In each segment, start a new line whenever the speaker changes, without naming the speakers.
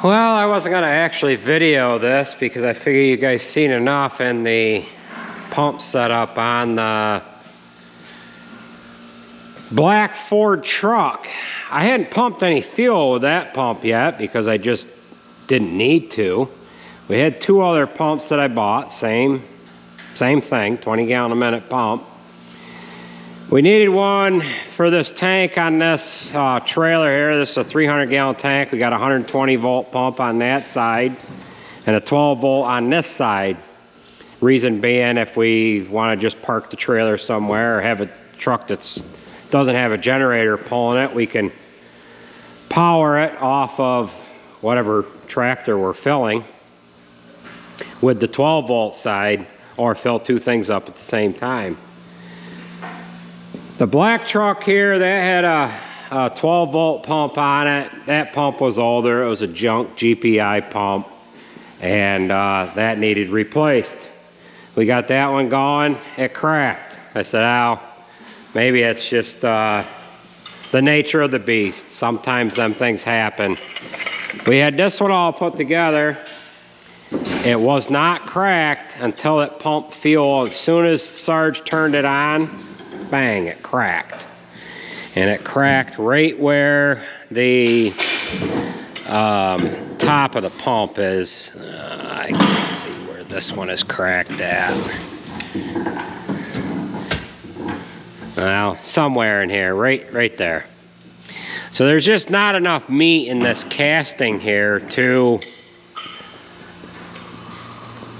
Well, I wasn't going to actually video this because I figure you guys seen enough in the pump setup on the black Ford truck. I hadn't pumped any fuel with that pump yet because I just didn't need to. We had two other pumps that I bought, same thing, 20 gallon a minute pump. We needed one for this tank on this trailer here. This is a 300 gallon tank. We got a 120 volt pump on that side and a 12 volt on this side. Reason being, if we want to just park the trailer somewhere or have a truck that doesn't have a generator pulling it, we can power it off of whatever tractor we're filling with the 12 volt side, or fill two things up at the same time. The black truck here, that had a 12 volt pump on it. That pump was older. It was a junk GPI pump, and that needed replaced. We got that one going. It cracked. I said, "Oh, maybe it's just the nature of the beast. Sometimes them things happen." We had this one all put together. It was not cracked until it pumped fuel. As soon as Sarge turned it on, bang, it cracked. And it cracked right where the top of the pump is. I can't see where this one is cracked at. Well, somewhere in here, right there. So there's just not enough meat in this casting here to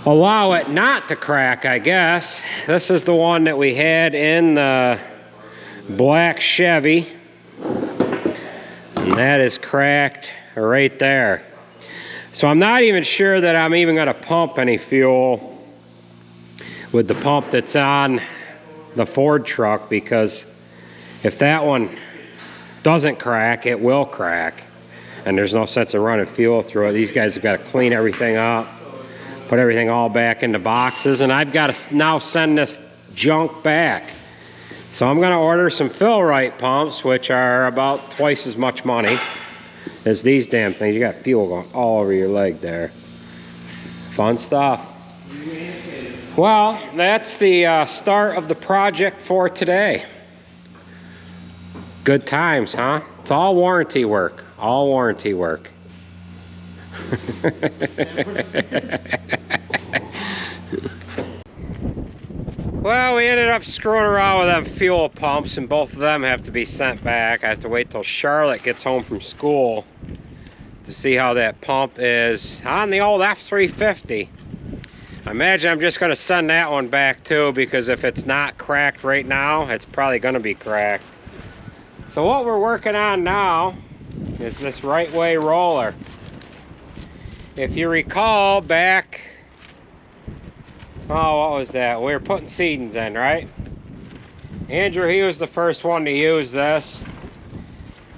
allow it not to crack, I guess. This is the one that we had in the black Chevy. And that is cracked right there. So I'm not even sure that I'm even gonna pump any fuel with the pump that's on the Ford truck, because if that one doesn't crack, it will crack. And there's no sense of running fuel through it. These guys have got to clean everything up, put everything all back into boxes, and I've got to now send this junk back. So I'm going to order some Fill-Rite pumps, which are about twice as much money as these damn things. You got fuel going all over your leg there. Fun stuff. Well, that's the start of the project for today. Good times, huh? It's all warranty work. All warranty work. Well, we ended up screwing around with them fuel pumps, and both of them have to be sent back. I have to wait till Charlotte gets home from school to see how that pump is on the old F350. I imagine I'm just going to send that one back too, because if it's not cracked right now, it's probably going to be cracked. So what we're working on now is this right way roller. If you recall back, oh, what was that? We were putting seedings in, right? Andrew, he was the first one to use this.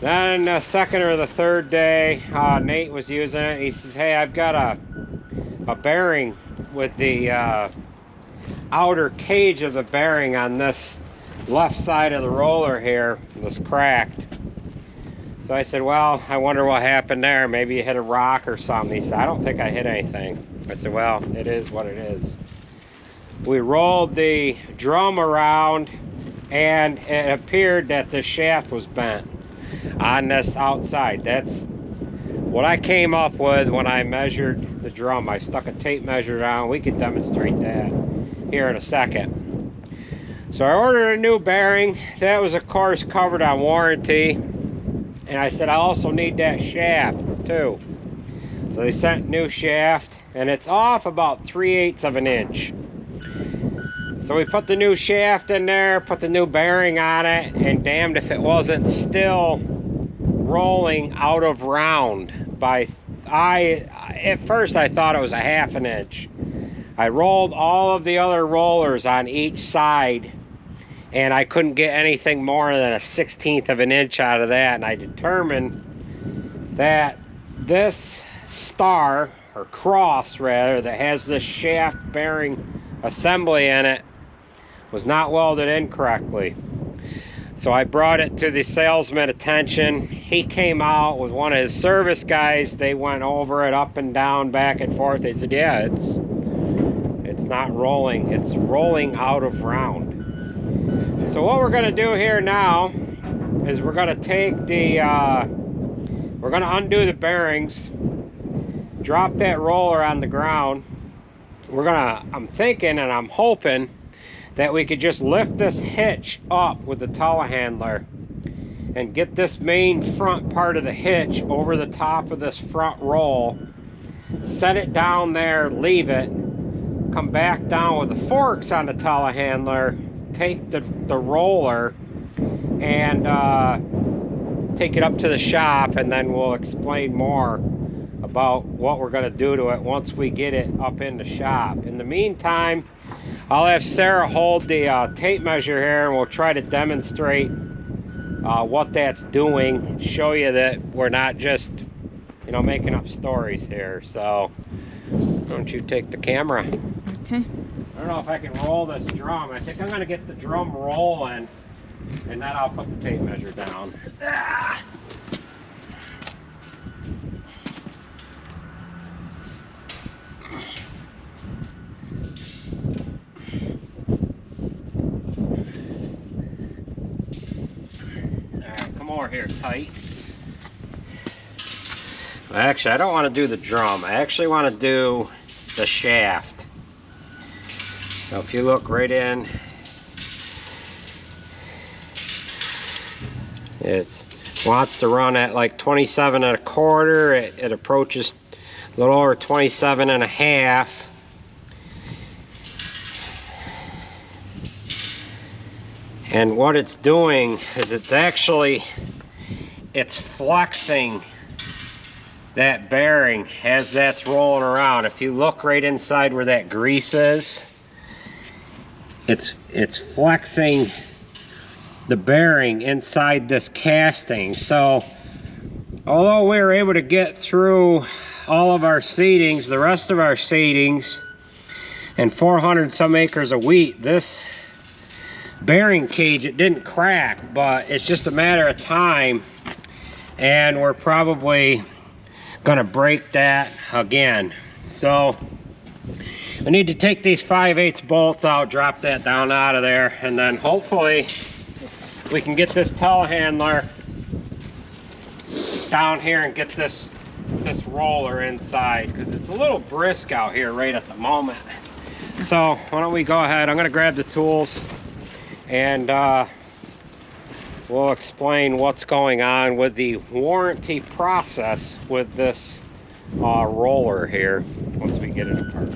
Then the second or the third day, Nate was using it. He says, "Hey, I've got a bearing with the outer cage of the bearing on this left side of the roller here was cracked." So I said, "Well, I wonder what happened there. Maybe you hit a rock or something." He said, "I don't think I hit anything." I said, "Well, it is what it is." We rolled the drum around, and it appeared that the shaft was bent on this outside. That's what I came up with when I measured the drum. I stuck a tape measure on. We could demonstrate that here in a second. So I ordered a new bearing. That was, of course, covered on warranty. And I said, I also need that shaft too. So they sent a new shaft, and it's off about 3/8 of an inch. So we put the new shaft in there, put the new bearing on it, and damned if it wasn't still rolling out of round. At first I thought it was a 1/2 inch. I rolled all of the other rollers on each side, and I couldn't get anything more than a 1/16 of an inch out of that. And I determined that this star, or cross rather, that has this shaft bearing assembly in it was not welded in correctly. So I brought it to the salesman's attention. He came out with one of his service guys. They went over it up and down, back and forth. They said, yeah, it's not rolling. It's rolling out of round. So what we're gonna do here now is we're gonna take the, we're gonna undo the bearings, drop that roller on the ground. I'm thinking and I'm hoping that we could just lift this hitch up with the telehandler and get this main front part of the hitch over the top of this front roll, set it down there, leave it, come back down with the forks on the telehandler, take the roller and take it up to the shop, and then we'll explain more about what we're going to do to it once we get it up in the shop. In the meantime, I'll have Sarah hold the tape measure here, and we'll try to demonstrate what that's doing, show you that we're not just, you know, making up stories here. So why don't you take the camera?
Okay.
I don't know if I can roll this drum. I think I'm going to get the drum rolling, and then I'll put the tape measure down. Ah! More here, tight. Actually, I don't want to do the drum. I actually want to do the shaft. So if you look right in, it wants to run at like 27 1/4. It approaches a little over 27 1/2. And what it's doing is it's flexing that bearing as that's rolling around. If you look right inside where that grease is, it's flexing the bearing inside this casting. So although we were able to get through all of our seedings, the rest of our seedings, and 400 some acres of wheat, this bearing cage, it didn't crack, but it's just a matter of time, and we're probably gonna break that again. So I need to take these 5/8 bolts out, drop that down out of there, and then hopefully we can get this telehandler down here and get this roller inside, because it's a little brisk out here right at the moment. So why don't we go ahead, I'm gonna grab the tools, and we'll explain what's going on with the warranty process with this roller here once we get it apart.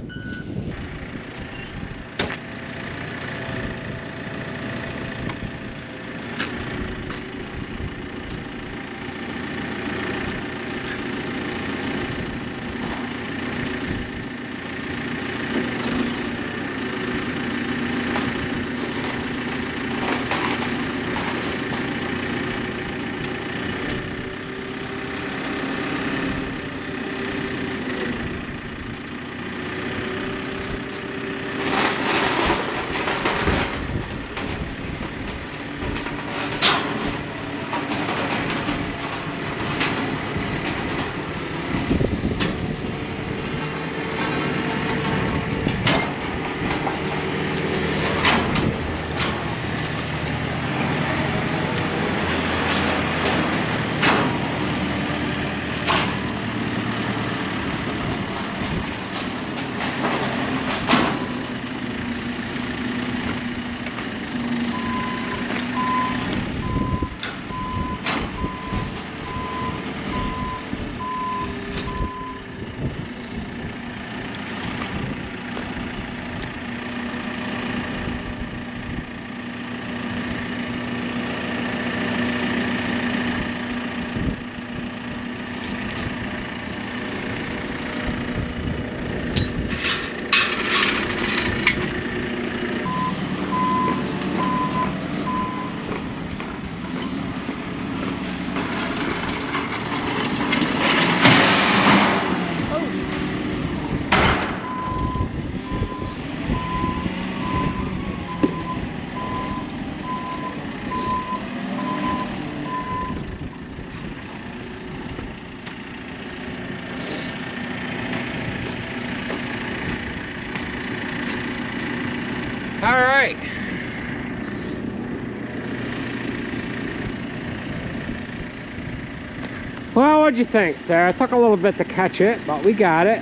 what'd you think, Sarah? It took a little bit to catch it, but we got it.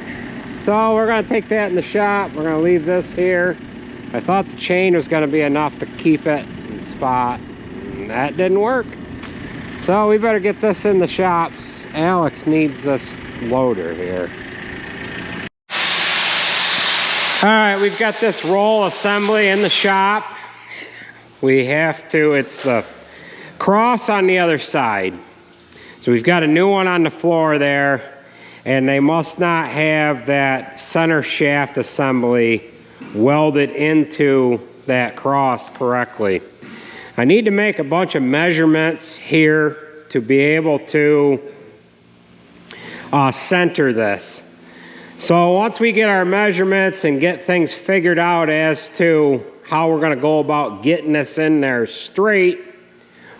So we're gonna take that in the shop. We're gonna leave this here. I thought the chain was gonna be enough to keep it in spot, and that didn't work. So we better get this in the shops. Alex needs this loader here. All right, we've got this roll assembly in the shop. We have to, it's the cross on the other side. So we've got a new one on the floor there, and they must not have that center shaft assembly welded into that cross correctly. I need to make a bunch of measurements here to be able to center this. So once we get our measurements and get things figured out as to how we're going to go about getting this in there straight,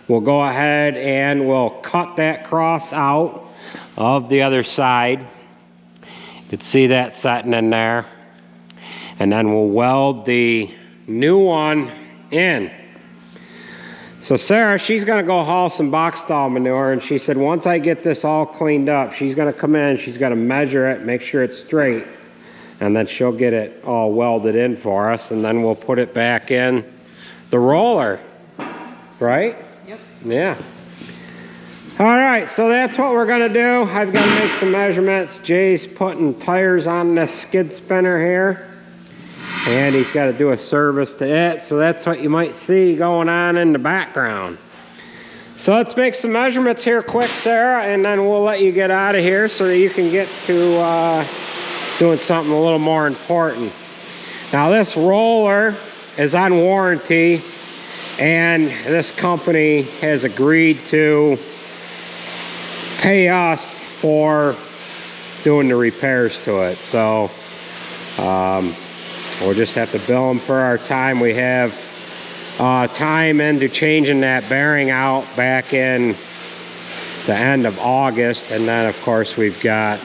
we'll go ahead and we'll cut that cross out of the other side. You can see that setting in there. And then we'll weld the new one in. So Sarah, she's gonna go haul some box stall manure, and she said once I get this all cleaned up, she's gonna come in, she's gonna measure it, make sure it's straight, and then she'll get it all welded in for us, and then we'll put it back in the roller, right?
Yep.
Yeah. All right, so that's what we're gonna do. I've gotta make some measurements. Jay's putting tires on this skid spinner here, and he's got to do a service to it, so that's what you might see going on in the background. So let's make some measurements here quick, Sarah, and then we'll let you get out of here so that you can get to doing something a little more important. Now this roller is on warranty, and this company has agreed to pay us for doing the repairs to it. So we'll just have to bill them for our time. We have time into changing that bearing out back in the end of August, and then of course we've got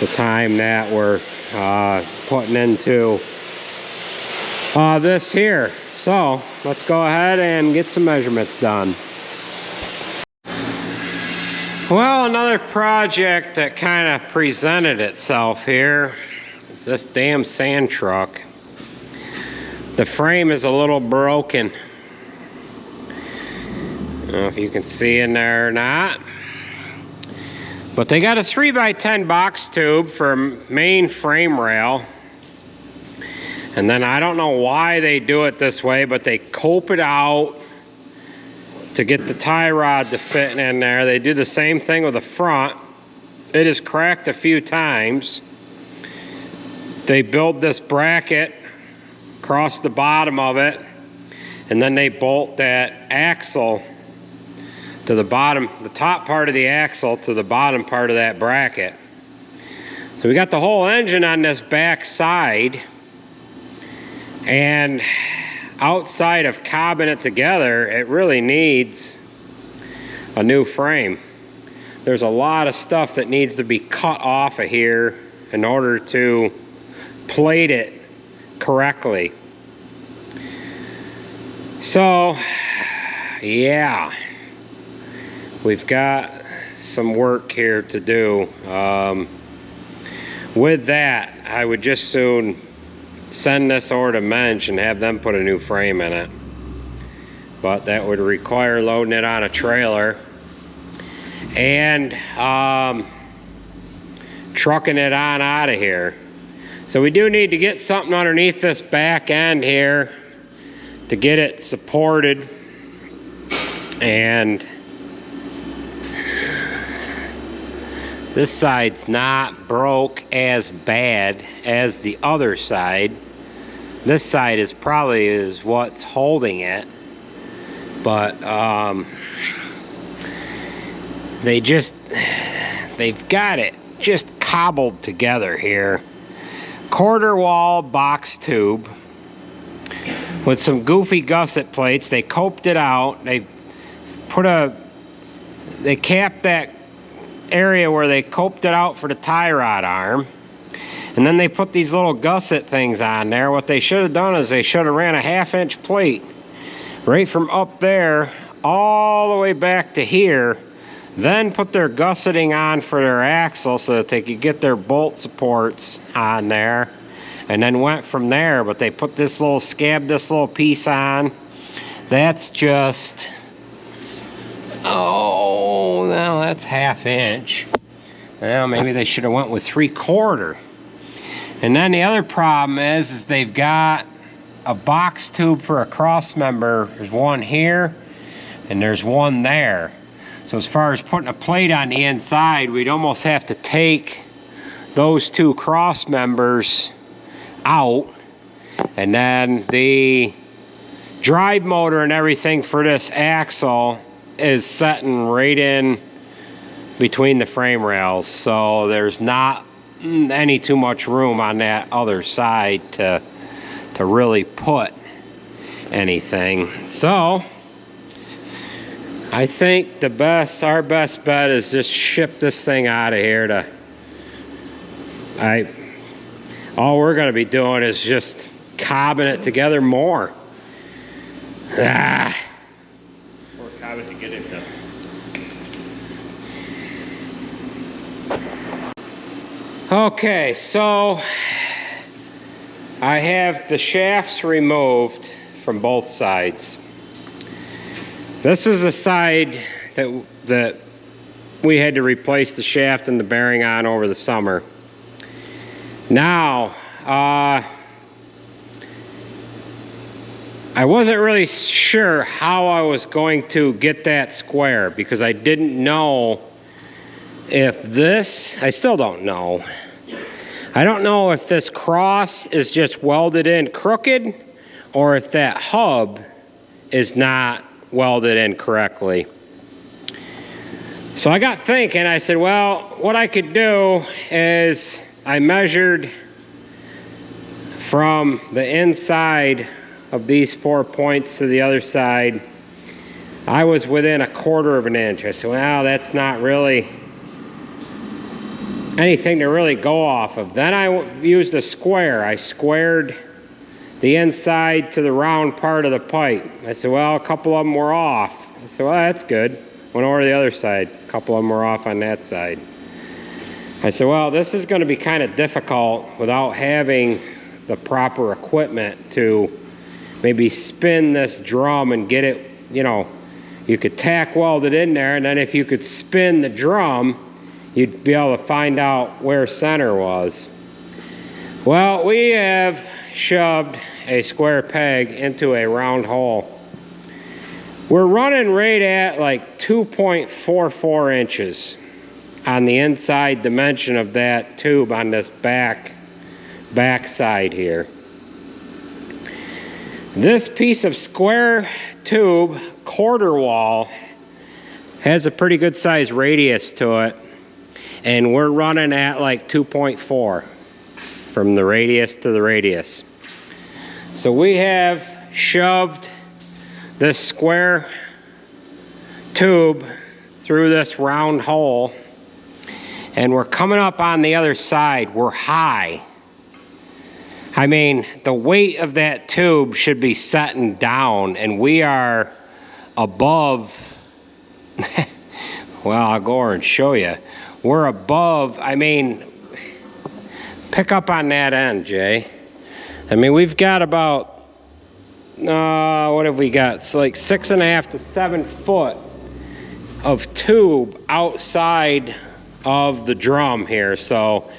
the time that we're putting into this here. So let's go ahead and get some measurements done. Well, another project that kind of presented itself here is this damn sand truck. The frame is a little broken. I don't know if you can see in there or not. But they got a 3x10 box tube for a main frame rail. And then I don't know why they do it this way, but they cope it out to get the tie rod to fit in there. They do the same thing with the front. It is cracked a few times. They build this bracket across the bottom of it, and then they bolt that axle to the bottom, the top part of the axle to the bottom part of that bracket. So we got the whole engine on this back side, and outside of cobbing it together, it really needs a new frame. There's a lot of stuff that needs to be cut off of here in order to plate it correctly. So yeah, we've got some work here to do. With that, I would just soon send this over to Mensch and have them put a new frame in it, but that would require loading it on a trailer and trucking it on out of here. So we do need to get something underneath this back end here to get it supported, and this side's not broke as bad as the other side. This side is probably what's holding it, but they've got it just cobbled together here. Quarter wall box tube with some goofy gusset plates. They coped it out. They capped that area where they coped it out for the tie rod arm, and then they put these little gusset things on there. What they should have done is they should have ran a 1/2-inch plate right from up there all the way back to here, then put their gusseting on for their axle so that they could get their bolt supports on there, and then went from there. But they put this little piece on. That's just, oh, now that's 1/2 inch. Well, maybe they should have went with 3/4. And then the other problem is they've got a box tube for a cross member. There's one here and there's one there. So as far as putting a plate on the inside, we'd almost have to take those 2 cross members out, and then the drive motor and everything for this axle is setting right in between the frame rails, so there's not any too much room on that other side to really put anything. So I think our best bet is just ship this thing out of here. All we're going to be doing is just cobbing it together more. Or cob it to get it done. Okay, so I have the shafts removed from both sides. This is the side that we had to replace the shaft and the bearing on over the summer. Now, I wasn't really sure how I was going to get that square, because I didn't know if this, I still don't know. I don't know if this cross is just welded in crooked, or if that hub is not welded in correctly. So I got thinking, I said, well, what I could do is I measured from the inside of these 4 points to the other side. I was within 1/4 of an inch. I said, well, that's not really anything to really go off of. Then I used a square. I squared the inside to the round part of the pipe. I said, well, a couple of them were off. I said, well, that's good. Went over to the other side. A couple of them were off on that side. I said, well, this is going to be kind of difficult without having the proper equipment to maybe spin this drum and get it, you know, you could tack weld it in there, and then if you could spin the drum, you'd be able to find out where center was. Well, we have shoved a square peg into a round hole. We're running right at like 2.44 inches on the inside dimension of that tube on this back side here. This piece of square tube quarter wall has a pretty good size radius to it, and we're running at like 2.4 from the radius to the radius. So we have shoved this square tube through this round hole, and we're coming up on the other side. We're high. I mean, the weight of that tube should be setting down, and we are above, well, I'll go over and show you. We're above, I mean, pick up on that end, Jay. I mean, we've got about, what have we got? It's like 6.5 to 7 foot of tube outside of the drum here. So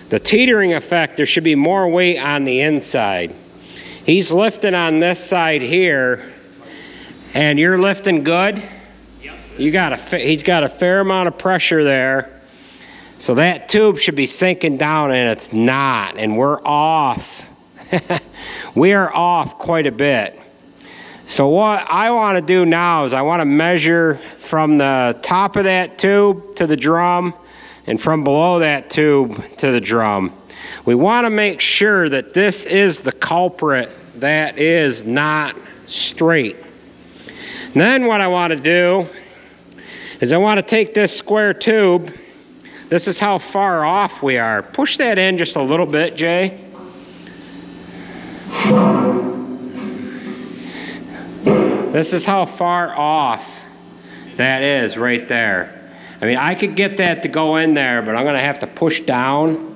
the teetering effect, there should be more weight on the inside. He's lifting on this side here, and you're lifting good? Yep. He's got a fair amount of pressure there. So that tube should be sinking down, and it's not, and we're off. We are off quite a bit. So what I want to do now is I want to measure from the top of that tube to the drum, and from below that tube to the drum. We want to make sure that this is the culprit that is not straight. And then what I want to do is I want to take this square tube. This is how far off we are. Push that in just a little bit, Jay. This is how far off that is right there. I mean, I could get that to go in there, but I'm gonna have to push down.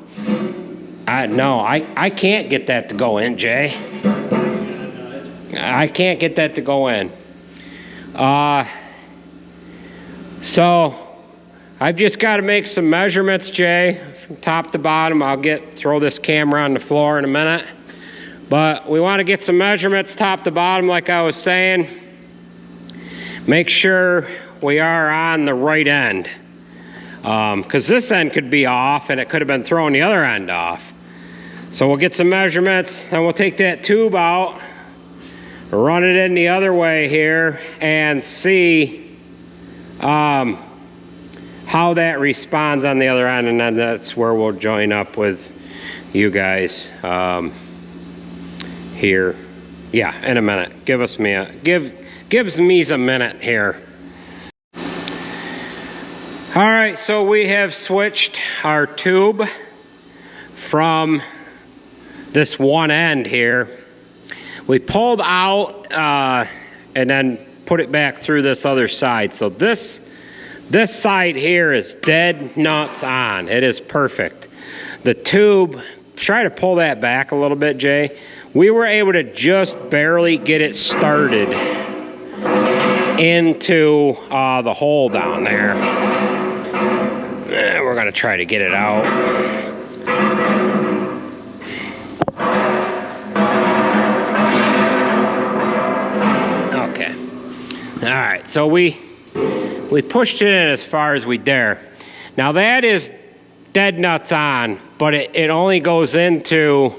No, I can't get that to go in, Jay. I can't get that to go in. So I've just got to make some measurements, Jay, from top to bottom. I'll throw this camera on the floor in a minute. But we want to get some measurements top to bottom, like I was saying. Make sure we are on the right end. Because this end could be off and it could have been throwing the other end off. So we'll get some measurements and we'll take that tube out, run it in the other way here, and see how that responds on the other end, and then that's where we'll join up with you guys here. Yeah, in a minute. Gives me a minute here. All right, so we have switched our tube from this one end here. We pulled out and then put it back through this other side. So this side here is dead nuts on. It is perfect. The tube, try to pull that back a little bit, Jay. We were able to just barely get it started into the hole down there. We're gonna try to get it out. Okay. All right, so we pushed it in as far as we dare. Now that is dead nuts on, but it only goes into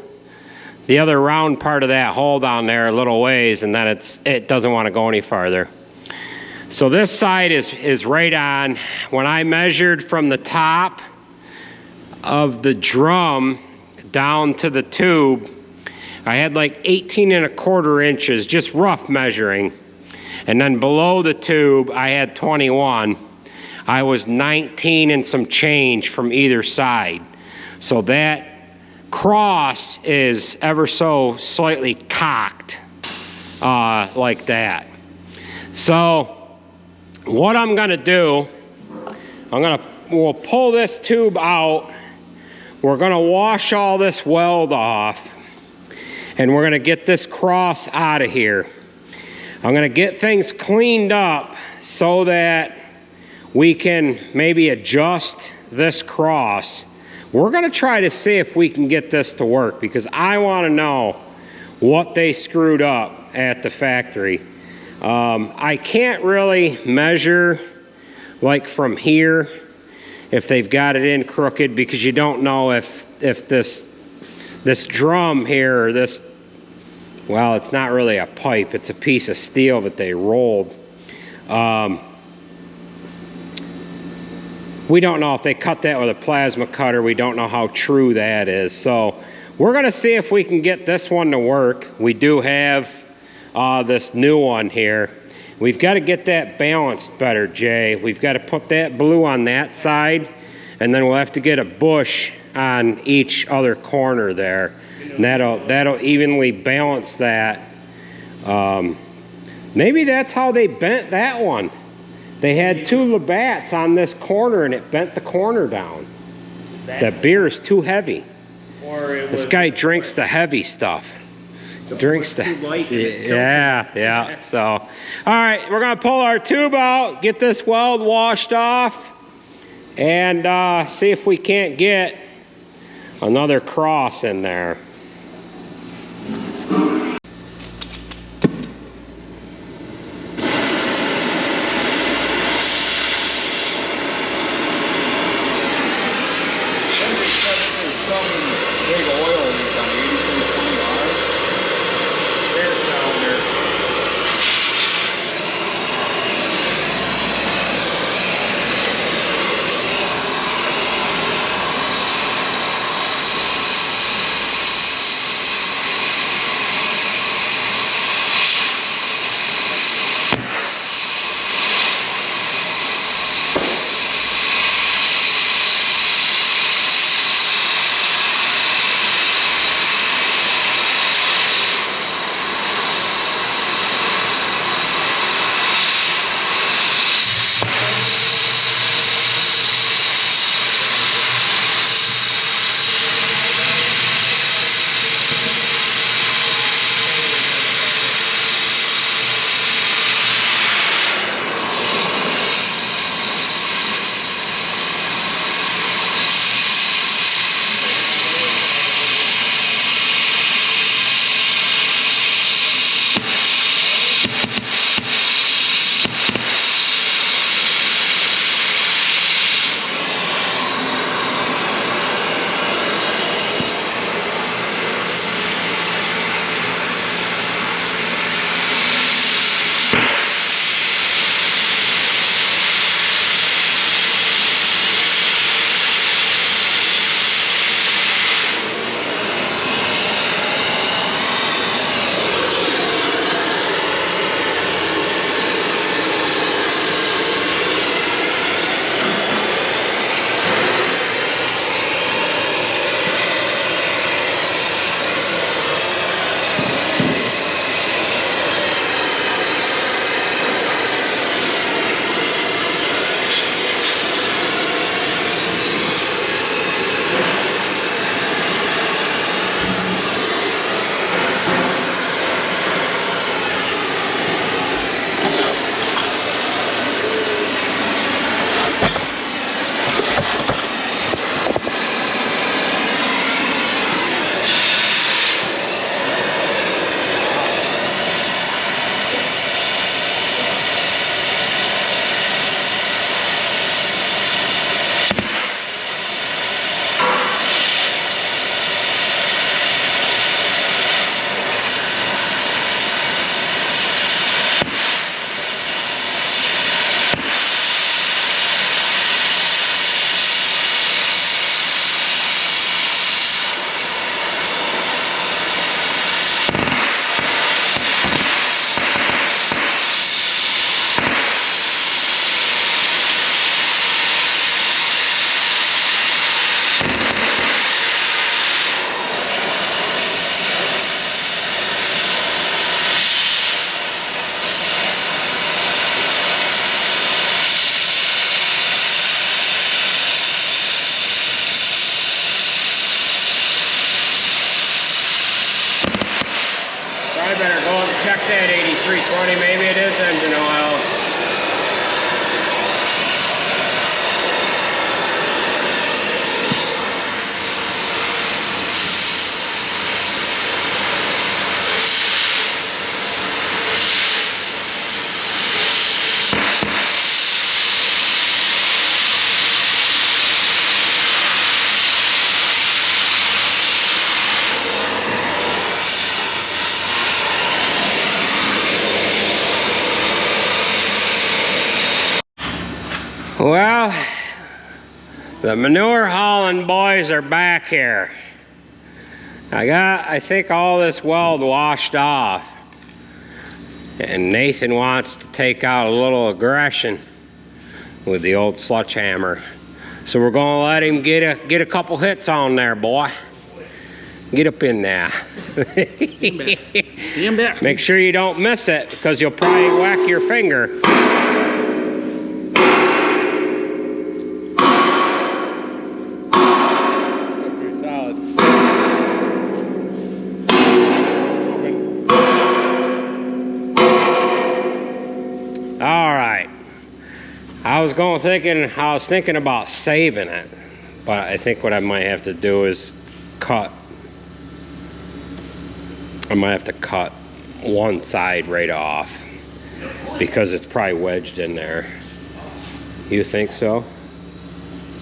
the other round part of that hole down there a little ways, and then it doesn't want to go any farther. So this side is right on. When I measured from the top of the drum down to the tube, I had like 18¼ inches, just rough measuring. And then below the tube, I had 21. I was 19 and some change from either side. So that cross is ever so slightly cocked like that. So what I'm gonna do, we'll pull this tube out. We're gonna wash all this weld off, and we're gonna get this cross out of here. I'm gonna get things cleaned up so that we can maybe adjust this cross. We're gonna try to see if we can get this to work, because I wanna know what they screwed up at the factory. I can't really measure like from here if they've got it in crooked, because you don't know if this drum here, or this, well, it's not really a pipe, it's a piece of steel that they rolled. We don't know if they cut that with a plasma cutter. We don't know how true that is. So we're gonna see if we can get this one to work. We do have this new one here. We've got to get that balanced better, Jay. We've got to put that blue on that side, and then we'll have to get a bush on each other corner there. And that'll evenly balance that. Maybe that's how they bent that one. They had two Labatts on this corner, and it bent the corner down. That beer is too heavy. This guy drinks the heavy stuff. Drinks the yeah. So, all right, we're gonna pull our tube out, get this weld washed off, and see if we can't get another cross in there. 320, maybe it is engine oil. Well, the manure hauling boys are back here. I think all this weld washed off. And Nathan wants to take out a little aggression with the old sledgehammer. So we're gonna let him get a couple hits on there, boy. Get up in there. Make sure you don't miss it, because you'll probably whack your finger. I was thinking about saving it, but I think what I might have to do is cut. I might have to cut one side right off because it's probably wedged in there. You think so?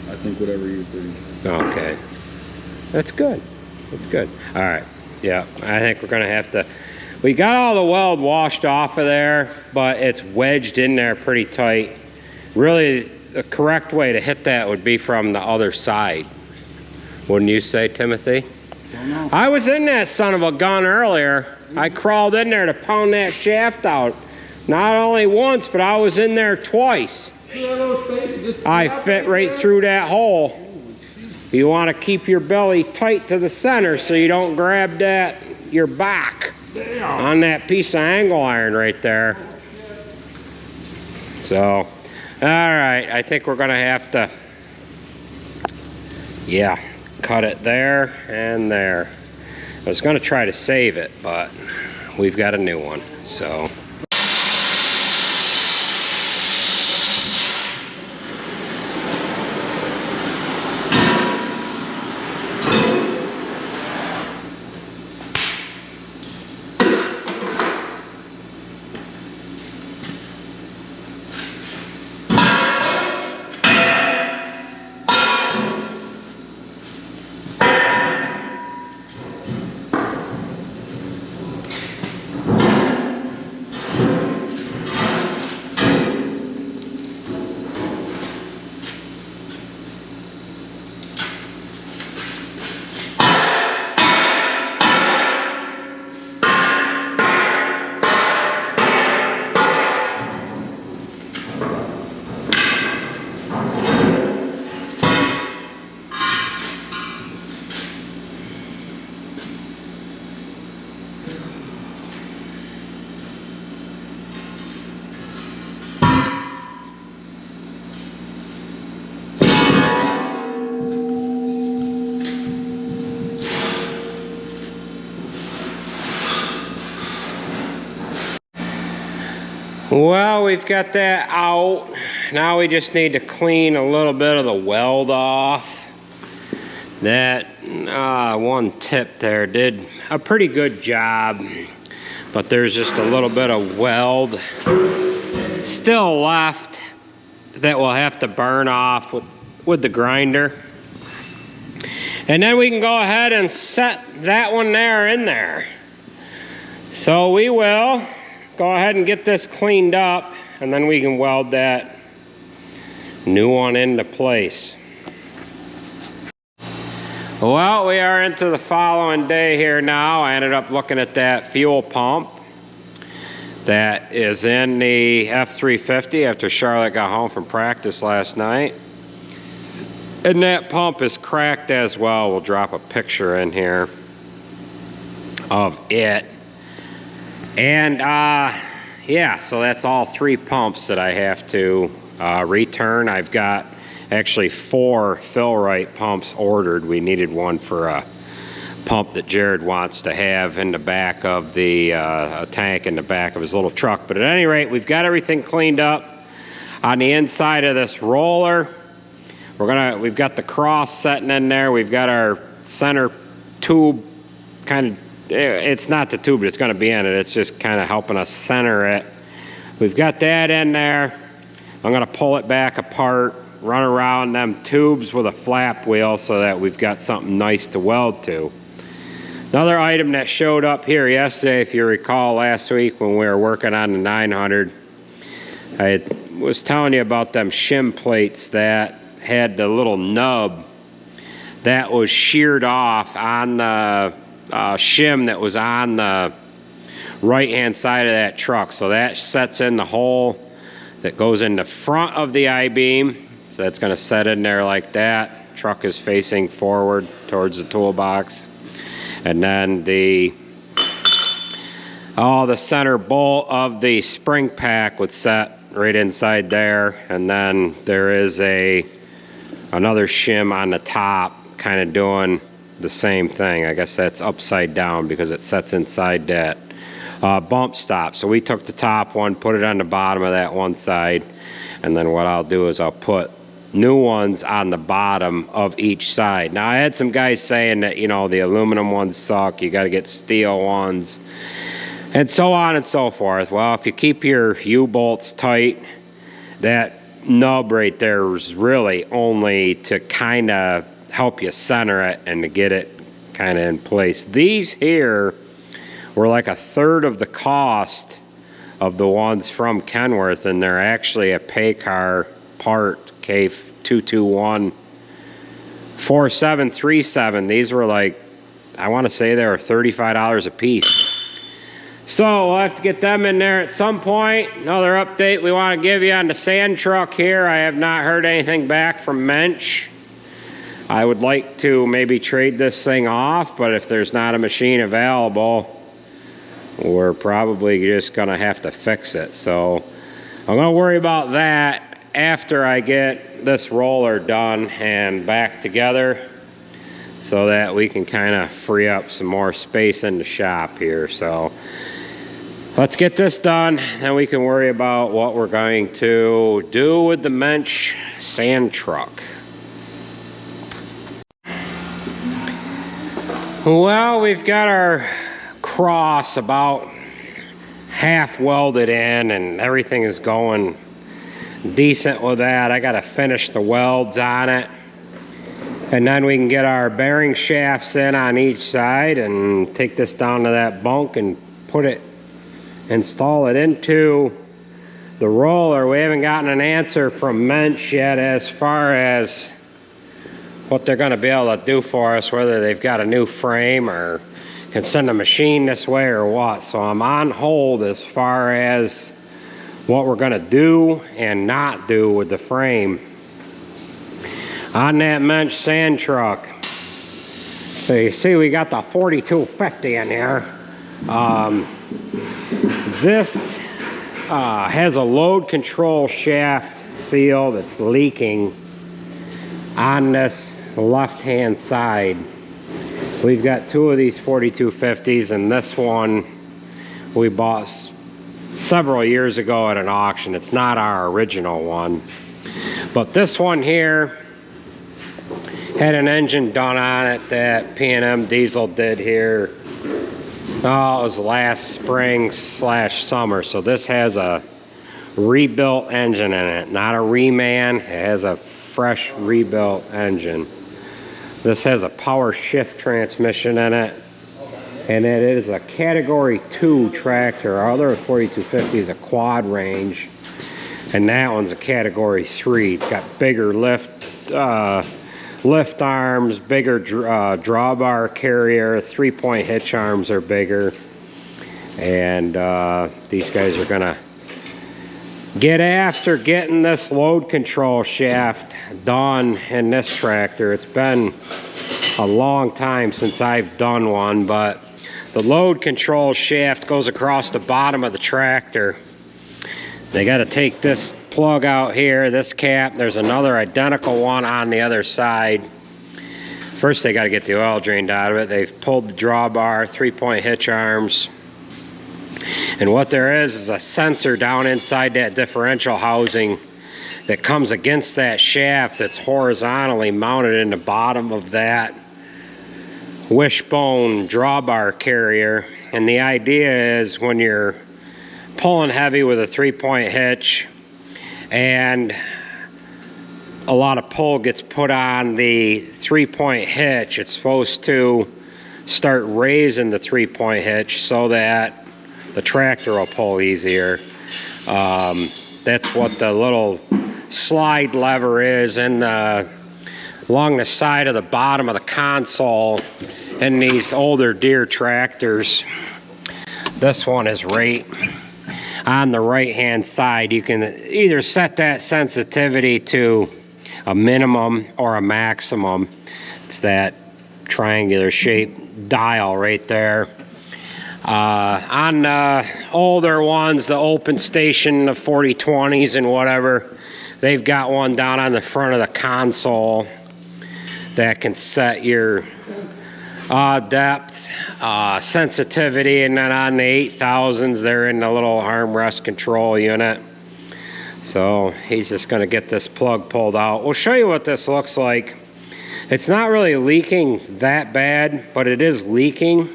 I think whatever you think.
Okay. That's good. That's good. All right. Yeah, I think we're gonna have to. We got all the weld washed off of there, but it's wedged in there pretty tight. Really, the correct way to hit that would be from the other side. Wouldn't you say, Timothy?
Don't know.
I was in that son of a gun earlier. I crawled in there to pound that shaft out. Not only once, but I was in there twice. I fit right through that hole. You want to keep your belly tight to the center so you don't grab your back on that piece of angle iron right there. So, all right, I think we're gonna have to, yeah, cut it there and there. I was gonna try to save it, but we've got a new one, so. Well, we've got that out. Now we just need to clean a little bit of the weld off. That one tip there did a pretty good job, but there's just a little bit of weld still left that we'll have to burn off with the grinder. And then we can go ahead and set that one there in there. So we will go ahead and get this cleaned up, and then we can weld that new one into place. Well, we are into the following day here now. I ended up looking at that fuel pump that is in the F350 after Charlotte got home from practice last night. And that pump is cracked as well. We'll drop a picture in here of it. And yeah, so that's all three pumps that I have to return. I've got actually 4 Fill-Rite pumps ordered. We needed one for a pump that Jared wants to have in the back of the a tank in the back of his little truck. But at any rate, we've got everything cleaned up on the inside of this roller. We've got the cross setting in there. We've got our center tube kind of, it's not the tube, but it's going to be in it. It's just kind of helping us center it. We've got that in there. I'm going to pull it back apart, run around them tubes with a flap wheel so that we've got something nice to weld to. Another item that showed up here yesterday, if you recall last week when we were working on the 900, I was telling you about them shim plates that had the little nub that was sheared off on the shim that was on the right hand side of that truck. So that sets in the hole that goes in the front of the I-beam. So that's going to set in there like that. Truck is facing forward towards the toolbox. And then the center bolt of the spring pack would set right inside there. And then there is another shim on the top kind of doing the same thing. I guess that's upside down because it sets inside that bump stop. So we took the top one, put it on the bottom of that one side, and then what I'll do is I'll put new ones on the bottom of each side. Now I had some guys saying that, you know, the aluminum ones suck, you got to get steel ones, and so on and so forth. Well, if you keep your U-bolts tight, that nub right there is really only to kind of help you center it and to get it kind of in place. These here were like a third of the cost of the ones from Kenworth, and they're actually a Paycar part, K2214737. These were like, I want to say they were $35 a piece. So we'll have to get them in there at some point. Another update we want to give you on the sand truck here. I have not heard anything back from Mensch. I would like to maybe trade this thing off, but if there's not a machine available, we're probably just going to have to fix it. So I'm going to worry about that after I get this roller done and back together so that we can kind of free up some more space in the shop here. So let's get this done, then we can worry about what we're going to do with the Mensch sand truck. Well, we've got our cross about half welded in and everything is going decent with that. I got to finish the welds on it, and then we can get our bearing shafts in on each side and take this down to that bunk and install it into the roller. We haven't gotten an answer from Mensch yet as far as what they're going to be able to do for us, whether they've got a new frame or can send a machine this way or what. So I'm on hold as far as what we're going to do and not do with the frame on that Mensch sand truck. So you see we got the 4250 in here. This has a load control shaft seal that's leaking on this left hand side. We've got two of these 4250s, and this one we bought several years ago at an auction. It's not our original one, but this one here had an engine done on it that P&M Diesel did here. Oh, it was last spring / summer. So this has a rebuilt engine in it, not a reman. It has a fresh rebuilt engine. This has a power shift transmission in it, and it is a category 2 tractor. Our other 4250 is a quad range, and that one's a category 3. It's got bigger lift arms, bigger drawbar carrier, 3-point hitch arms are bigger, and these guys are gonna get after getting this load control shaft done in this tractor. It's been a long time since I've done one, but the load control shaft goes across the bottom of the tractor. They got to take this plug out here, this cap. There's another identical one on the other side First they got to get the oil drained out of it. They've pulled the drawbar, 3-point hitch arms. And what there is a sensor down inside that differential housing that comes against that shaft that's horizontally mounted in the bottom of that wishbone drawbar carrier. And the idea is when you're pulling heavy with a 3-point hitch and a lot of pull gets put on the 3-point hitch, it's supposed to start raising the 3-point hitch so that the tractor will pull easier. That's what the little slide lever is along the side of the bottom of the console in these older Deere tractors. This one is right on the right hand side. You can either set that sensitivity to a minimum or a maximum. It's that triangular shaped dial right there. On the older ones, the open station, the 4020s and whatever, they've got one down on the front of the console that can set your depth, sensitivity, and then on the 8000s, they're in the little armrest control unit. So he's just going to get this plug pulled out. We'll show you what this looks like. It's not really leaking that bad, but it is leaking.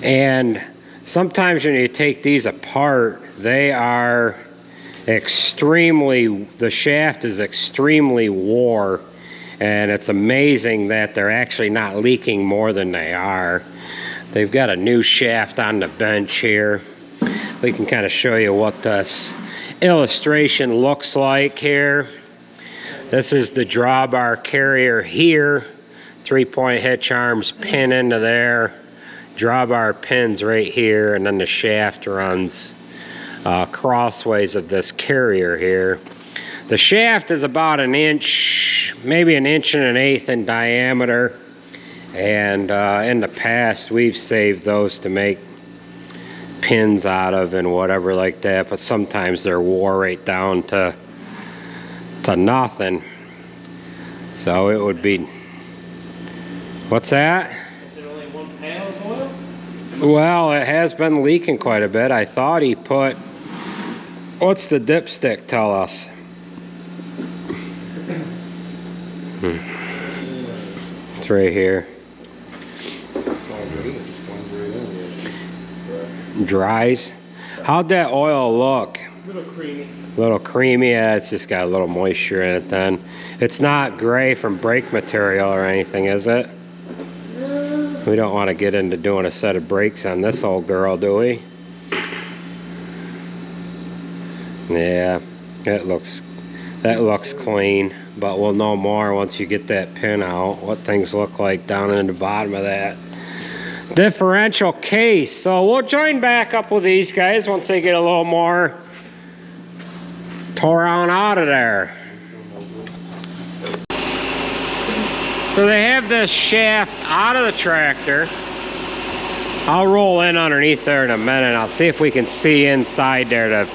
And sometimes when you take these apart, they are extremely, the shaft is extremely wore. And it's amazing that they're actually not leaking more than they are. They've got a new shaft on the bench here. We can kind of show you what this illustration looks like here. This is the drawbar carrier here. 3-point hitch arms pin into there. Drawbar pins right here, and then the shaft runs crossways of this carrier here. The shaft is about an inch, maybe an inch and an eighth in diameter. And in the past, we've saved those to make pins out of and whatever like that. But sometimes they're wore right down to nothing. So it would be, what's that?
Is it only 1 pound of oil?
Well, it has been leaking quite a bit. I thought he put, what's the dipstick tell us? It's right here. Dries. How'd that oil look?
A little creamy.
A little creamy. Yeah, it's just got a little moisture in it then. It's not gray from brake material or anything, is it? We don't want to get into doing a set of brakes on this old girl, do we? Yeah, that looks clean, but we'll know more once you get that pin out, what things look like down in the bottom of that differential case. So we'll join back up with these guys once they get a little more tore on out of there. So they have this shaft out of the tractor. I'll roll in underneath there in a minute. I'll see if we can see inside there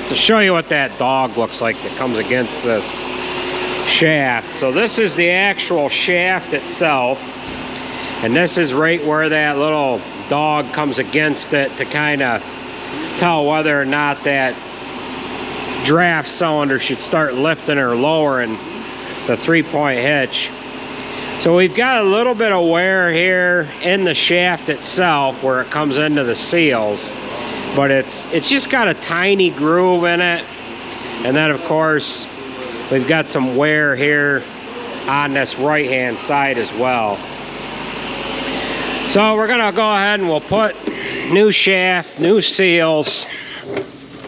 to show you what that dog looks like that comes against this shaft. So this is the actual shaft itself. And this is right where that little dog comes against it to kind of tell whether or not that draft cylinder should start lifting or lowering the 3-point hitch. So we've got a little bit of wear here in the shaft itself where it comes into the seals, but it's just got a tiny groove in it. And then of course we've got some wear here on this right hand side as well. So we're gonna go ahead and we'll put new shaft, new seals,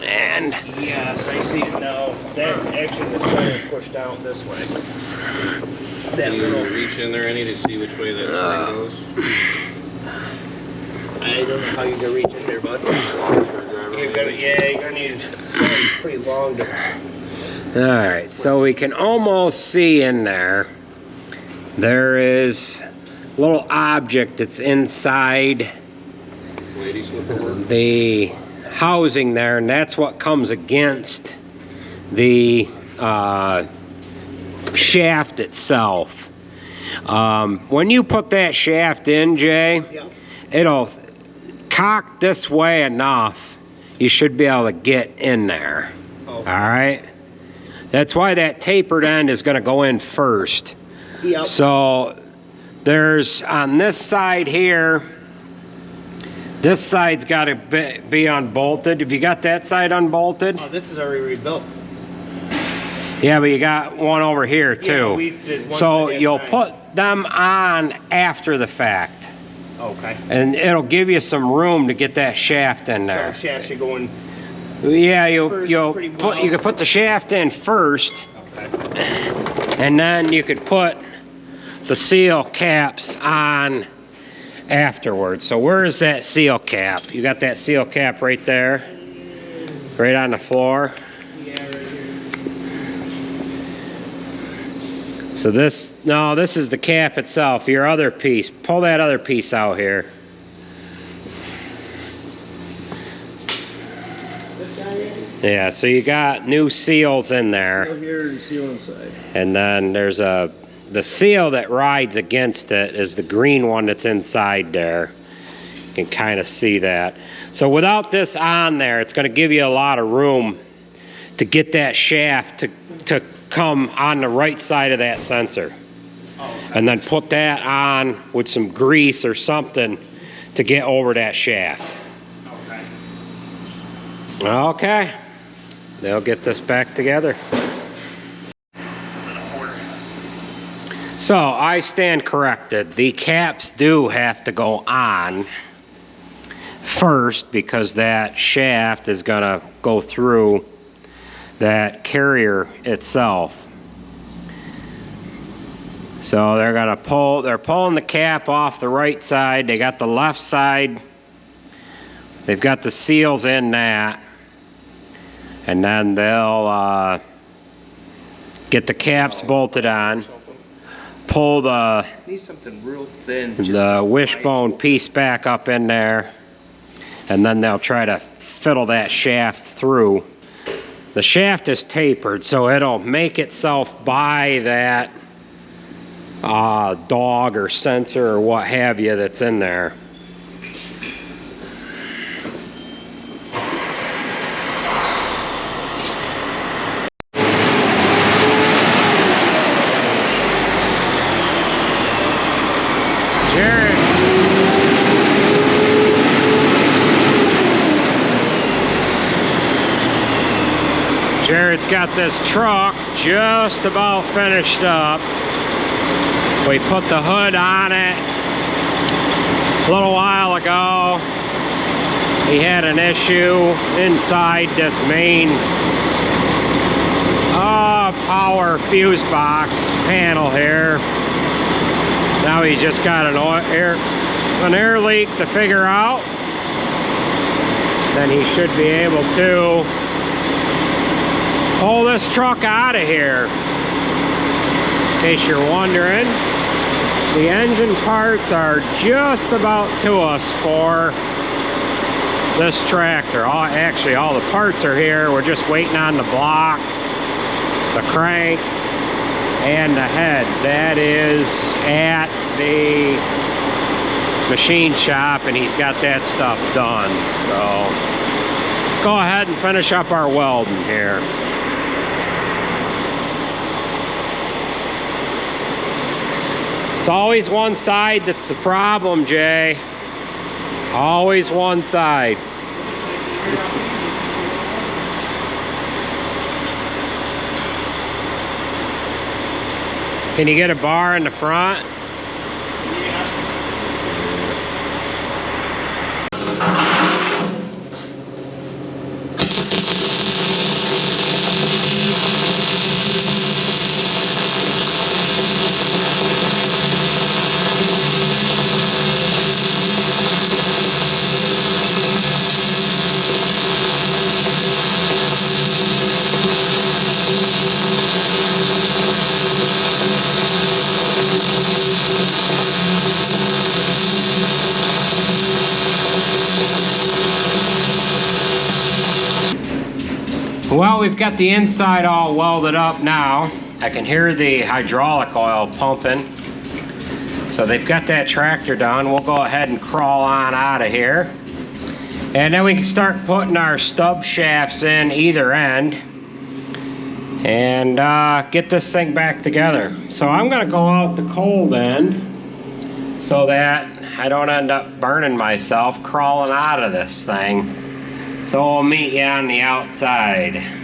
and
Yes, I see it now. That's actually the center pushed out this way. That
Can you
little,
reach in there any to see which way that spring goes?
I don't know how you can reach in there, bud. You're gonna need something pretty long to.
all right, so we can almost see in there. There is a little object that's inside
Lady slipper work.
the housing there, and that's what comes against the shaft itself. When you put that shaft in, Jay, it'll cock this way enough. You should be able to get in there. All right? That's why that tapered end is going to go in first. So there's on this side here, this side's got to be unbolted. Have you got that side unbolted?
Oh, this is already rebuilt.
Yeah, but you got one over here too.
Yeah, we did one
so
side
you'll
time.
put them on after the fact.
Okay.
And it'll give you some room to get that shaft in there.
So shaft should go in.
Yeah, you
well.
can put the shaft in first,
Okay.
and then you could put the seal caps on afterwards. So where is that seal cap? You got that seal cap right there, right on the floor.
Yeah, right here.
So this is the cap itself. Your other piece. Pull that other piece out here.
This guy here?
Yeah, so you got new seals in there.
Seal here and seal inside.
And then there's the seal that rides against it is the green one that's inside there. You can kind of see that. So without this on there, it's going to give you a lot of room to get that shaft to come on the right side of that sensor. And then put that on with some grease or something to get over that shaft. Okay. They'll get this back together. So I stand corrected. The caps do have to go on first because that shaft is going to go through that carrier itself. So they're pulling the cap off the right side. They got the left side. They've got the seals in that. And then they'll get the caps bolted on. Pull the
Need something real thin.
wishbone piece back up in there, and then they'll try to fiddle that shaft through. The shaft is tapered, so it'll make itself by that dog or sensor or what have you that's in there. Jared's got this truck just about finished up. We put the hood on it a little while ago. He had an issue inside this main power fuse box panel here. Now he's just got an air leak to figure out. Then he should be able to pull this truck out of here. In case you're wondering, the engine parts are just about to us for this tractor. Actually, all the parts are here. We're just waiting on the block, the crank, and the head. That is at the machine shop, and he's got that stuff done. So let's go ahead and finish up our welding here. It's always one side that's the problem, Jay. Always one side. Can you get a bar in the front? Well, we've got the inside all welded up now. I can hear the hydraulic oil pumping. So they've got that tractor done. We'll go ahead and crawl on out of here. And then we can start putting our stub shafts in either end and get this thing back together. So I'm gonna go out the cold end so that I don't end up burning myself crawling out of this thing. So we'll meet you on the outside.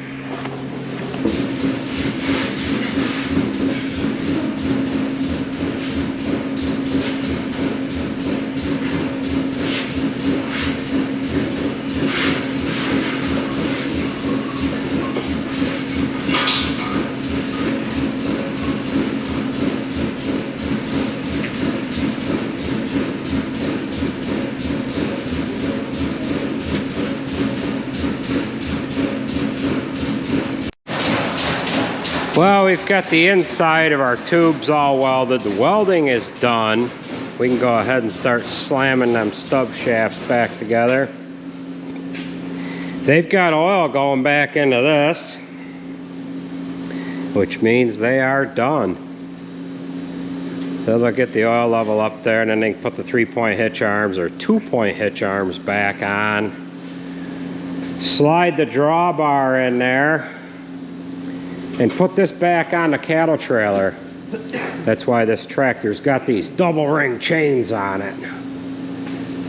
Well, we've got the inside of our tubes all welded. The welding is done. We can go ahead and start slamming them stub shafts back together. They've got oil going back into this, which means they are done. So they'll get the oil level up there, and then they can put the 3-point hitch arms or 2-point hitch arms back on. Slide the drawbar in there and put this back on the cattle trailer. That's why this tractor's got these double ring chains on it.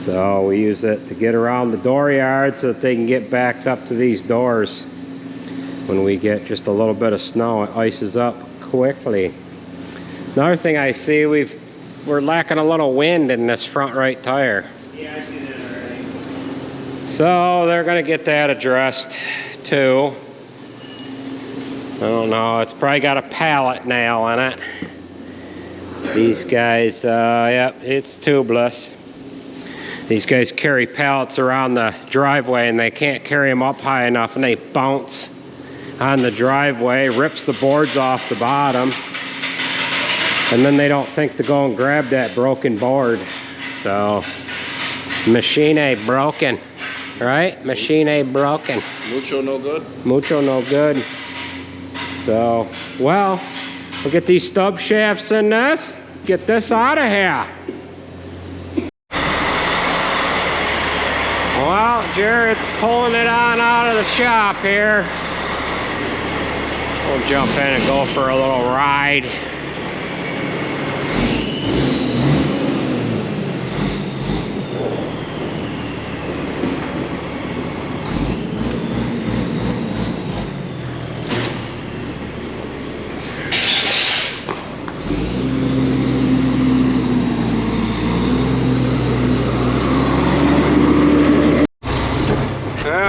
So we use it to get around the door yard so that they can get backed up to these doors. When we get just a little bit of snow, it ices up quickly. Another thing I see, we're lacking a little wind in this front right tire.
Yeah, I see that already.
So they're gonna get that addressed too. I don't know, it's probably got a pallet nail in it. These guys, yep, it's tubeless. These guys carry pallets around the driveway and they can't carry them up high enough, and they bounce on the driveway, rips the boards off the bottom, and then they don't think to go and grab that broken board. So, machine A broken, right? Machine A broken.
Mucho no good?
Mucho no good. So, well, we'll get these stub shafts in this, get this out of here. Well, Jared's pulling it on out of the shop here. We'll jump in and go for a little ride.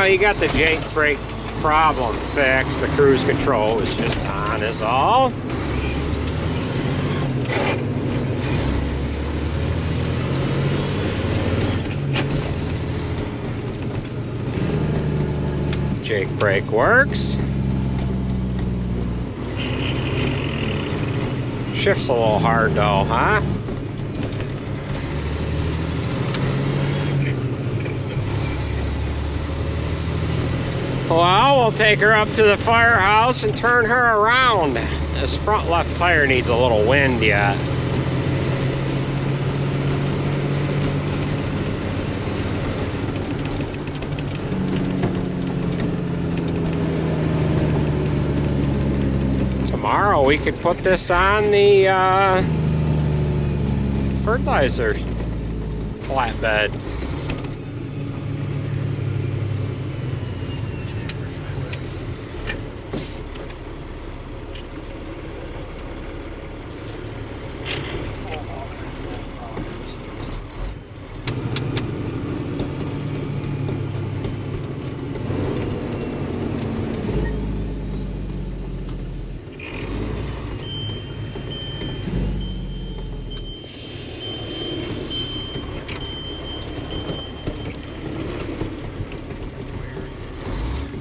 You got the Jake brake problem fixed. The cruise control is just on is all. Jake brake works. Shift's a little hard though, huh? Well, we'll take her up to the firehouse and turn her around. This front left tire needs a little wind yet. Tomorrow we could put this on the fertilizer flatbed.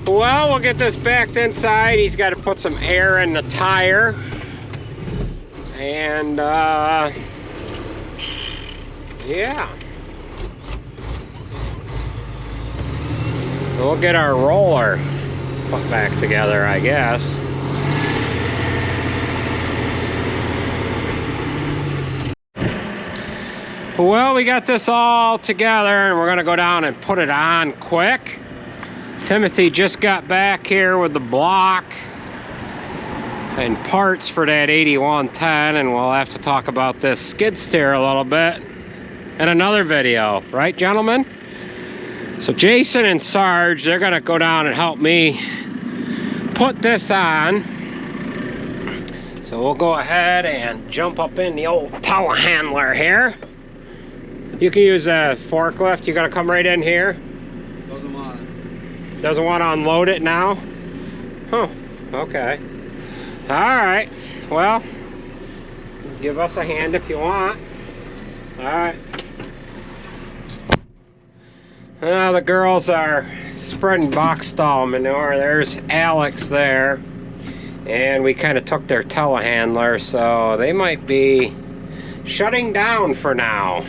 Well, we'll get this backed inside. He's got to put some air in the tire. And, yeah. We'll get our roller put back together, I guess. Well, we got this all together and we're gonna go down and put it on quick. Timothy just got back here with the block and parts for that 8110, and we'll have to talk about this skid steer a little bit in another video, right, gentlemen? So Jason and Sarge, they're gonna go down and help me put this on. So we'll go ahead and jump up in the old telehandler here. You can use a forklift. You gotta come right in here.
Doesn't want it.
Doesn't want to unload it now? Huh, okay. All right, well, give us a hand if you want. All right. Now the girls are spreading box stall manure. There's Alex there. And we kind of took their telehandler, so they might be shutting down for now.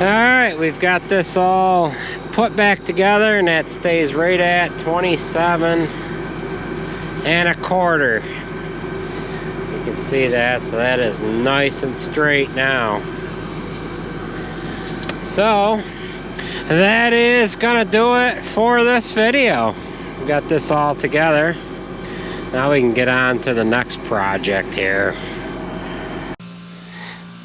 Alright, we've got this all put back together, and that stays right at 27.25. You can see that, so that is nice and straight now. So that is gonna do it for this video. We got this all together. Now we can get on to the next project here.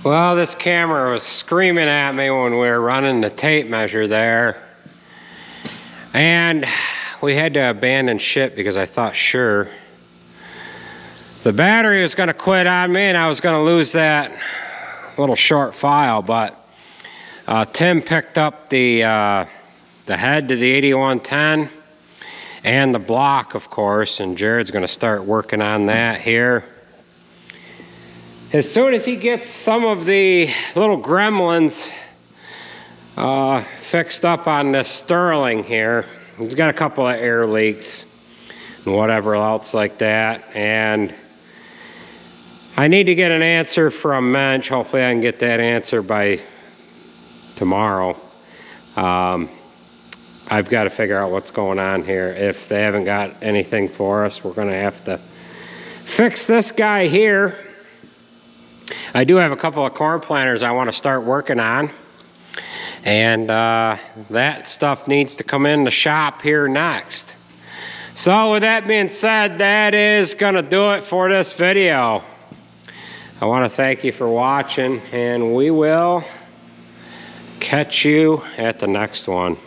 Well, this camera was screaming at me when we were running the tape measure there. And we had to abandon ship because I thought sure the battery was going to quit on me and I was going to lose that little short file. But Tim picked up the head to the 8110 and the block, of course, and Jared's going to start working on that here. As soon as he gets some of the little gremlins fixed up on this Sterling here, he's got a couple of air leaks and whatever else like that, and I need to get an answer from Mensch. Hopefully I can get that answer by tomorrow. I've got to figure out what's going on here. If they haven't got anything for us, we're going to have to fix this guy here. I do have a couple of corn planters I want to start working on, and that stuff needs to come in the shop here next. So with that being said, that is going to do it for this video. I want to thank you for watching, and we will catch you at the next one.